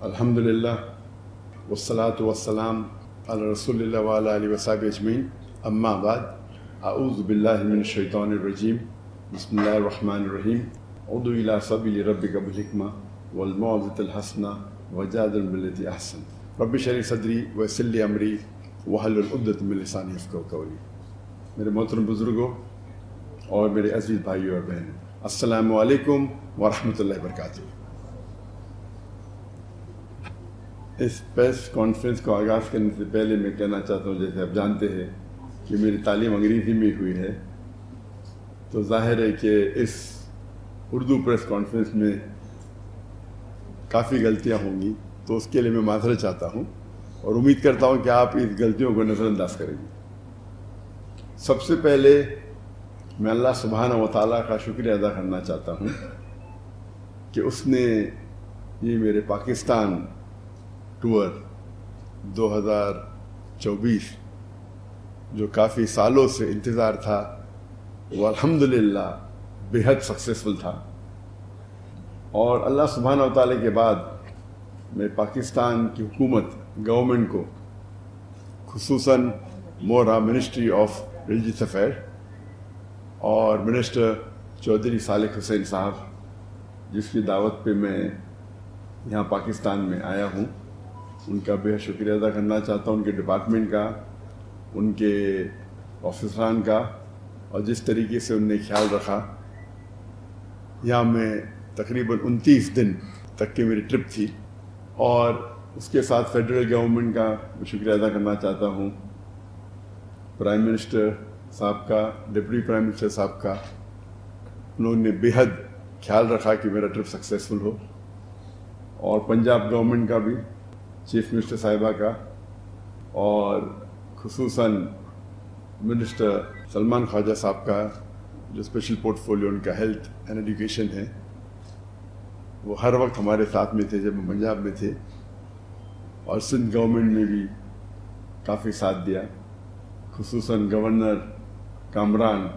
الحمدللہ والصلاة والسلام علی رسول اللہ وعلی آلہ وصحبہ اجمعین، اما بعد، اعوذ باللہ من الشیطان الرجیم، بسم اللہ الرحمن الرحیم، ادع الی سبیل ربک بالحکمہ والموعظۃ الحسنہ وجادل باللتی احسن، رب اشرح لی صدری ویسر لی امری واحلل عقدۃ من لسانی یفقہوا قولی۔ میرے محترم بزرگوں اور میرے عزیز بھائیوں اور بہنوں، السلام علیکم ورحمۃ اللہ وبرکاتہ۔ اس پریس کانفرنس کو آغاز کرنے سے پہلے میں کہنا چاہتا ہوں، جیسے آپ جانتے ہیں کہ میری تعلیم انگریزی میں ہوئی ہے، تو ظاہر ہے کہ اس اردو پریس کانفرنس میں کافی غلطیاں ہوں گی، تو اس کے لیے میں معذرت چاہتا ہوں اور امید کرتا ہوں کہ آپ اس غلطیوں کو نظر انداز کریں گے۔ سب سے پہلے میں اللہ سبحانہ و تعالیٰ کا شکریہ ادا کرنا چاہتا ہوں کہ اس نے یہ میرے پاکستان ٹور 2024 جو کافی سالوں سے انتظار تھا، وہ الحمدللہ بے حد سکسیسفل تھا، اور اللہ سبحانہ و تعالیٰ کے بعد میں پاکستان کی حکومت گورنمنٹ کو، خصوصاً مورا منسٹری آف ریلیجیس افیئر اور منسٹر چودھری صالح حسین صاحب، جس کی دعوت پہ میں یہاں پاکستان میں آیا ہوں، ان کا بے حد شکریہ ادا کرنا چاہتا ہوں، ان کے ڈپارٹمنٹ کا، ان کے آفیسران کا، اور جس طریقے سے ان نے خیال رکھا۔ یہاں میں تقریباً 29 دن تک کی میری ٹرپ تھی، اور اس کے ساتھ فیڈرل گورنمنٹ کا میں شکریہ ادا کرنا چاہتا ہوں، پرائم منسٹر صاحب کا، ڈپٹی پرائم منسٹر صاحب کا۔ انہوں نے بے حد خیال رکھا کہ میرا ٹرپ سکسیسفل ہو، اور پنجاب گورنمنٹ کا بھی، چیف منسٹر صاحبہ کا، اور خصوصاً منسٹر سلمان خواجہ صاحب کا، جو اسپیشل پورٹ فولیو ان کا ہیلتھ اینڈ ایجوکیشن ہے۔ وہ ہر وقت ہمارے ساتھ میں تھے جب ہم پنجاب میں تھے، اور سندھ گورنمنٹ میں بھی کافی ساتھ دیا، خصوصاً گورنر کامران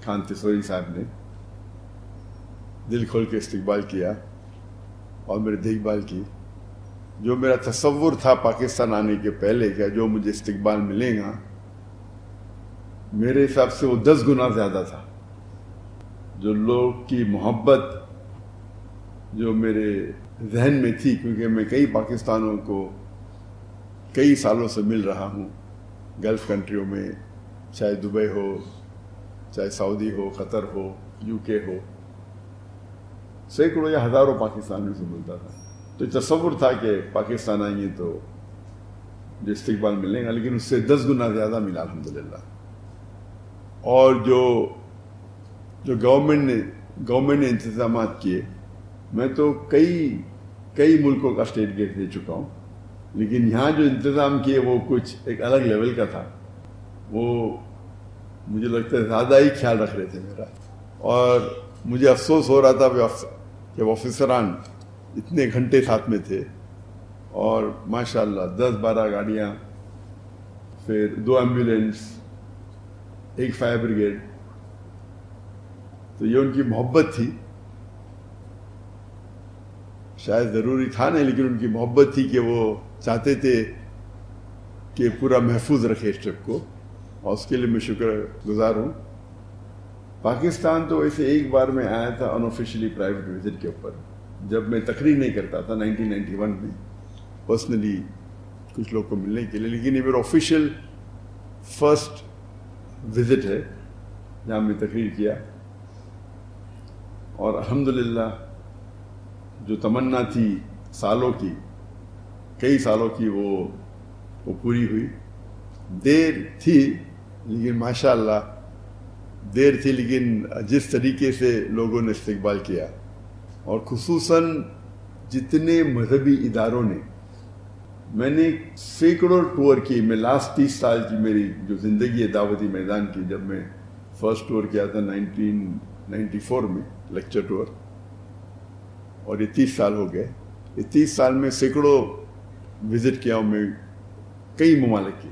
خان تیسوری صاحب نے دل کھول کے استقبال کیا اور میری دیکھ بھال کی۔ جو میرا تصور تھا پاکستان آنے کے پہلے کہ جو مجھے استقبال ملے گا، میرے حساب سے وہ 10 گنا زیادہ تھا۔ جو لوگ کی محبت جو میرے ذہن میں تھی، کیونکہ میں کئی پاکستانوں کو کئی سالوں سے مل رہا ہوں، گلف کنٹریوں میں، چاہے دبئی ہو، چاہے سعودی ہو، قطر ہو، UK ہو، سینکڑوں یا ہزاروں پاکستانیوں سے ملتا تھا۔ تو تصور تھا کہ پاکستان آئیں گے تو جو استقبال ملے گا، لیکن اس سے 10 گنا زیادہ ملا الحمدللہ۔ اور جو گورنمنٹ نے انتظامات کیے، میں تو کئی ملکوں کا اسٹیٹ گیٹ دے چکا ہوں، لیکن یہاں جو انتظام کیے وہ کچھ ایک الگ لیول کا تھا۔ وہ مجھے لگتا ہے زیادہ ہی خیال رکھ رہے تھے میرا، اور مجھے افسوس ہو رہا تھا کہ آفیسران اتنے گھنٹے ساتھ میں تھے، اور ماشاءاللہ 10-12 گاڑیاں، پھر 2 ایمبولینس، 1 فائر بریگیڈ۔ تو یہ ان کی محبت تھی، شاید ضروری تھا نہیں، لیکن ان کی محبت تھی کہ وہ چاہتے تھے کہ پورا محفوظ رکھے اس ٹرپ کو، اور اس کے لیے میں شکر گزار ہوں۔ پاکستان تو ویسے ایک بار میں آیا تھا انآفیشلی پرائیویٹ وزٹ کے اوپر، جب میں تقریر نہیں کرتا تھا 1991 میں، پرسنلی کچھ لوگ کو ملنے کے لیے، لیکن یہ میرا آفیشیل فرسٹ وزٹ ہے جہاں میں تقریر کیا، اور الحمدللہ جو تمنا تھی کئی سالوں کی وہ پوری ہوئی۔ دیر تھی لیکن ماشاءاللہ دیر تھی، لیکن جس طریقے سے لوگوں نے استقبال کیا، اور خصوصاً جتنے مذہبی اداروں نے، میں نے سینکڑوں ٹور کی، میں لاسٹ 30 سال کی میری جو زندگی ہے دعوتی میدان کی، جب میں فرسٹ ٹور کیا تھا 1994 میں، لیکچر ٹور، اور یہ 30 سال ہو گئے۔ یہ 30 سال میں سینکڑوں وزٹ کیا ہوں میں، کئی ممالک کی،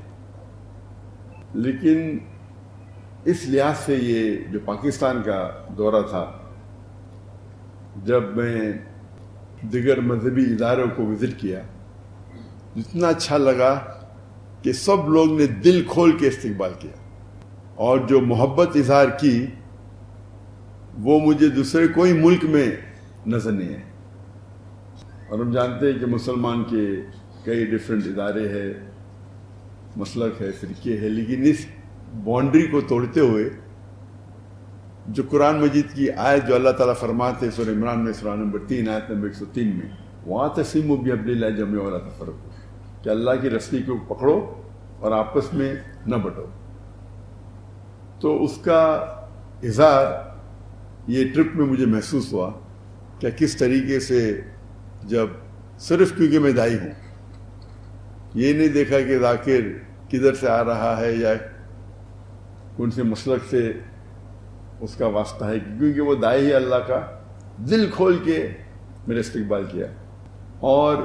لیکن اس لحاظ سے یہ جو پاکستان کا دورہ تھا، جب میں دیگر مذہبی اداروں کو وزٹ کیا، اتنا اچھا لگا کہ سب لوگ نے دل کھول کے استقبال کیا، اور جو محبت اظہار کی وہ مجھے دوسرے کوئی ملک میں نظر نہیں ہے۔ اور ہم جانتے ہیں کہ مسلمان کے کئی ڈیفرنٹ ادارے ہیں، مسلک ہے، فرقے ہے، لیکن اس باؤنڈری کو توڑتے ہوئے جو قرآن مجید کی آیت جو اللہ تعالیٰ فرماتے ہیں سورہ عمران میں سورہ نمبر 3 آیت نمبر 103 میں، وَاعْتَصِمُوا بِحَبْلِ اللَّهِ جَمِيعًا وَلَا تَفَرَّقُوا، کہ اللہ کی رسی کو پکڑو اور آپس میں نہ بٹو۔ تو اس کا اظہار یہ ٹرپ میں مجھے محسوس ہوا کہ کس طریقے سے، جب صرف کیونکہ میں دائی ہوں، یہ نہیں دیکھا کہ ذاکر کدھر سے آ رہا ہے یا کون سے مسلک سے اس کا واسطہ ہے، کیونکہ وہ دائی ہے اللہ کا، دل کھول کے میرے استقبال کیا۔ اور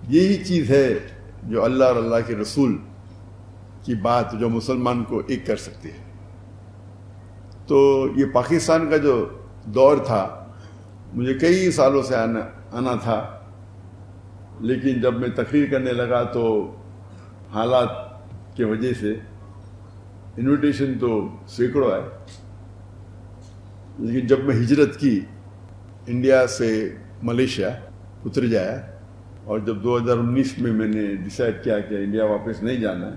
یہی چیز ہے جو اللہ اور اللہ کے رسول کی بات جو مسلمان کو ایک کر سکتی ہے۔ تو یہ پاکستان کا جو دور تھا، مجھے کئی سالوں سے آنا تھا، لیکن جب میں تقریر کرنے لگا تو حالات کی وجہ سے انویٹیشن تو سینکڑوں آئے، لیکن جب میں ہجرت کی انڈیا سے ملیشیا اتر جایا، اور جب 2019 میں نے ڈیسائیڈ کیا کہ انڈیا واپس نہیں جانا ہے،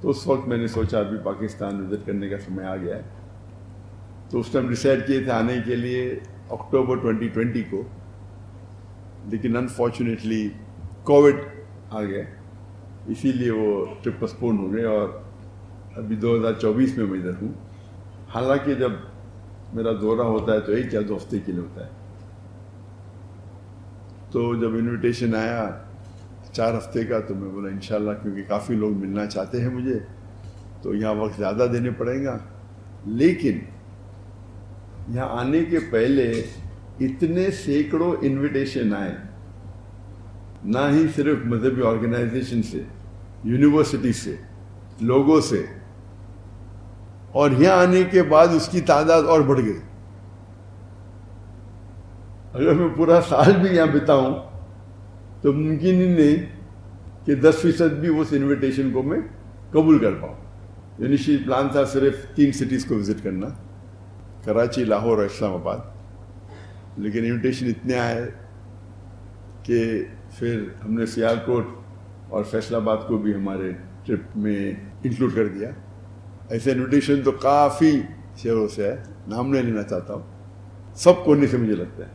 تو اس وقت میں نے سوچا ابھی پاکستان وزٹ کرنے کا سمے آ گیا ہے۔ تو اس ٹائم ڈیسائیڈ کیے تھے آنے کے لیے اکتوبر 2020 کو، لیکن انفارچونیٹلی کووڈ آ گیا، اسی لیے وہ ٹرپ پسپون ہو گئے، اور ابھی 2024 میں ادھر ہوں۔ حالانکہ جب میرا دورہ ہوتا ہے تو 1 یا 2 ہفتے کے لیے ہوتا ہے۔ تو جب انویٹیشن آیا 4 ہفتے کا، تو میں بولا انشاءاللہ، کیونکہ کافی لوگ ملنا چاہتے ہیں مجھے، تو یہاں وقت زیادہ دینے پڑیں گا۔ لیکن یہاں آنے کے پہلے اتنے سینکڑوں انویٹیشن آئے، نہ ہی صرف مذہبی آرگنائزیشن سے، یونیورسٹی سے، لوگوں سے، اور یہاں آنے کے بعد اس کی تعداد اور بڑھ گئی۔ اگر میں پورا سال بھی یہاں بتاؤں تو ممکن ہی نہیں کہ 10% بھی اس انویٹیشن کو میں قبول کر پاؤں۔ انیشیل پلان تھا صرف 3 سٹیز کو وزٹ کرنا، کراچی، لاہور اور اسلام آباد، لیکن انویٹیشن اتنے آئے کہ پھر ہم نے سیالکوٹ اور فیصل آباد کو بھی ہمارے ٹرپ میں انکلوڈ کر دیا۔ ایسے انویٹیشن تو کافی شہروں سے ہے، نام نہیں لینا چاہتا ہوں، سب کونے سے مجھے لگتا ہے،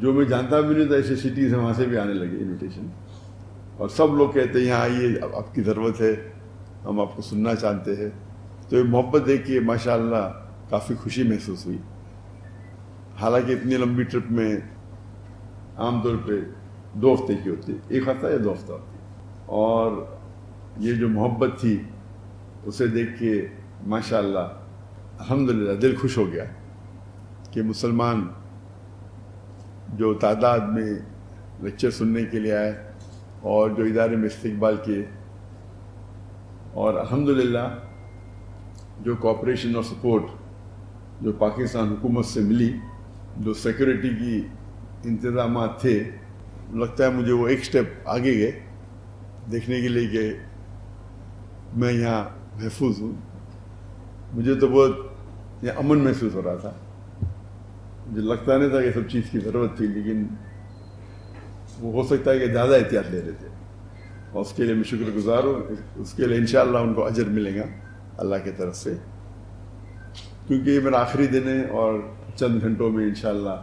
جو میں جانتا بھی نہیں تھا ایسے سٹیز ہیں وہاں سے بھی آنے لگے انویٹیشن، اور سب لوگ کہتے ہیں یہاں آئیے، آپ کی ضرورت ہے، ہم آپ کو سننا چاہتے ہیں۔ تو یہ محبت دیکھ کے ماشاءاللہ کافی خوشی محسوس ہوئی۔ حالانکہ اتنی لمبی ٹرپ میں عام طور پہ 2 ہفتے کی ہوتی ہے، 1 ہفتہ یا 2 ہفتہ ہوتی ہے، اور یہ جو محبت تھی اسے دیکھ کے ماشاءاللہ الحمدللہ دل خوش ہو گیا کہ مسلمان جو تعداد میں لیکچر سننے کے لیے آئے اور جو ادارے میں استقبال کیے، اور الحمدللہ جو کوآپریشن اور سپورٹ جو پاکستان حکومت سے ملی، جو سیکورٹی کی انتظامات تھے، لگتا ہے مجھے وہ ایک سٹیپ آگے گئے دیکھنے کے لیے کہ میں یہاں محفوظ ہوں۔ مجھے تو بہت یہ امن محسوس ہو رہا تھا، مجھے لگتا نہیں تھا کہ سب چیز کی ضرورت تھی، لیکن وہ ہو سکتا ہے کہ زیادہ احتیاط لے رہے تھے، اور اس کے لیے میں شکر گزار ہوں۔ اس کے لیے انشاءاللہ ان کو اجر ملے گا اللہ کی طرف سے، کیونکہ یہ میرا آخری دن ہے، اور چند گھنٹوں میں انشاءاللہ